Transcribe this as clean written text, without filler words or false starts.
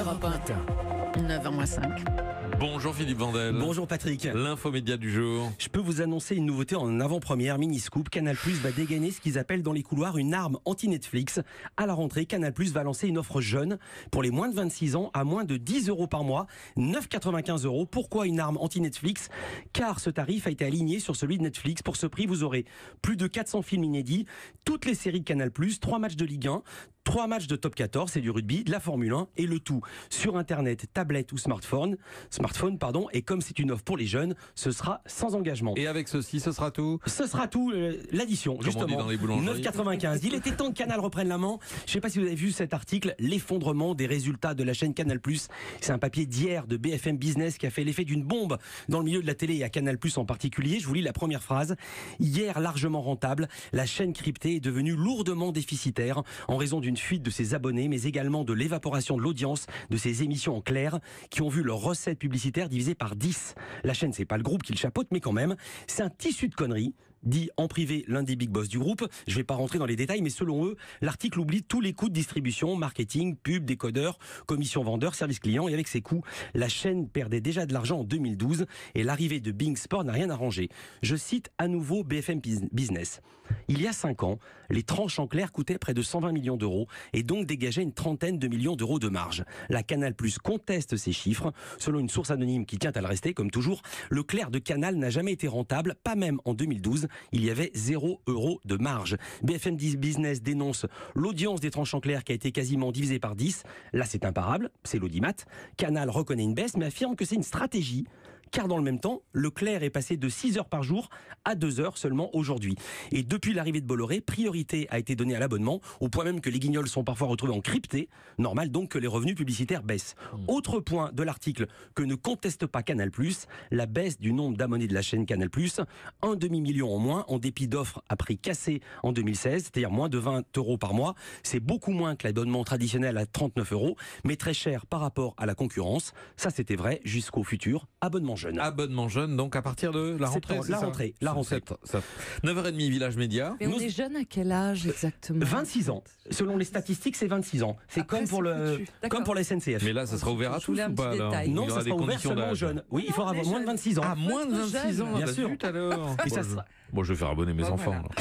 Europe 1, 9h05. Bonjour Philippe Vandel. Bonjour Patrick. L'infomédia du jour. Je peux vous annoncer une nouveauté en avant-première, mini-scoop. Canal+ va dégainer ce qu'ils appellent dans les couloirs une arme anti-Netflix. À la rentrée, Canal+ va lancer une offre jeune pour les moins de 26 ans à moins de 10 € par mois, 9,95 €. Pourquoi une arme anti-Netflix ? Car ce tarif a été aligné sur celui de Netflix. Pour ce prix, vous aurez plus de 400 films inédits, toutes les séries de Canal+, 3 matchs de Ligue 1, 3 matchs de top 14, c'est du rugby, de la Formule 1 et le tout sur Internet, tablette ou smartphone, et comme c'est une offre pour les jeunes, ce sera sans engagement. Et avec ceci, ce sera tout. Ce sera tout, l'addition, Comme on dit justement. dans les boulangeries. 9,95. Il était temps que Canal reprenne la main. Je ne sais pas si vous avez vu cet article, l'effondrement des résultats de la chaîne Canal+. C'est un papier d'hier de BFM Business qui a fait l'effet d'une bombe dans le milieu de la télé et à Canal+ en particulier. Je vous lis la première phrase. Hier largement rentable, la chaîne cryptée est devenue lourdement déficitaire en raison d'une fuite de ses abonnés, mais également de l'évaporation de l'audience de ses émissions en clair qui ont vu leurs recettes publicitaires divisées par 10. La chaîne, c'est pas le groupe qui le chapeaute, mais quand même, c'est un tissu de conneries, dit en privé l'un des big boss du groupe. Je vais pas rentrer dans les détails, mais selon eux, l'article oublie tous les coûts de distribution, marketing, pub, décodeur, commission vendeur, service client, et avec ces coûts, la chaîne perdait déjà de l'argent en 2012 et l'arrivée de Being Sport n'a rien arrangé. Je cite à nouveau BFM Business. Il y a 5 ans, les tranches en clair coûtaient près de 120 millions d'euros et donc dégageaient une trentaine de millions d'euros de marge. La Canal+ conteste ces chiffres. Selon une source anonyme qui tient à le rester, comme toujours, le clair de Canal n'a jamais été rentable, pas même en 2012. Il y avait 0 € de marge. BFM Business dénonce l'audience des tranches en clair qui a été quasiment divisée par 10. Là, c'est imparable, c'est l'audimat. Canal reconnaît une baisse, mais affirme que c'est une stratégie. Car dans le même temps, le clair est passé de 6 heures par jour à 2 heures seulement aujourd'hui. Et depuis l'arrivée de Bolloré, priorité a été donnée à l'abonnement, au point même que les guignols sont parfois retrouvés en crypté. Normal donc que les revenus publicitaires baissent. Autre point de l'article que ne conteste pas Canal+, la baisse du nombre d'abonnés de la chaîne Canal+, un demi-million en moins en dépit d'offres à prix cassé en 2016, c'est-à-dire moins de 20 € par mois. C'est beaucoup moins que l'abonnement traditionnel à 39 €, mais très cher par rapport à la concurrence. Ça c'était vrai jusqu'au futur abonnement jeune. Abonnement jeune, donc à partir de la rentrée. La rentrée. 9h30, Village Média. Mais on est jeune à quel âge exactement ? 26 ans. Selon les statistiques, c'est 26 ans. C'est Après, comme pour D'accord. la SNCF. Mais là, ça sera ouvert à Je tous voulais un ou pas petit alors détail. Il y Non, aura ça des sera ouvert conditions seulement aux d'âge. jeunes. Oui, il faut avoir les moins de jeunes. 26 ans. Ah, moins de Trop 26 ans. jeune. Bien bah sûr. zut alors. Et Bon, ça je- sera- Bon, je vais faire abonner mes Bon, enfants. voilà. alors.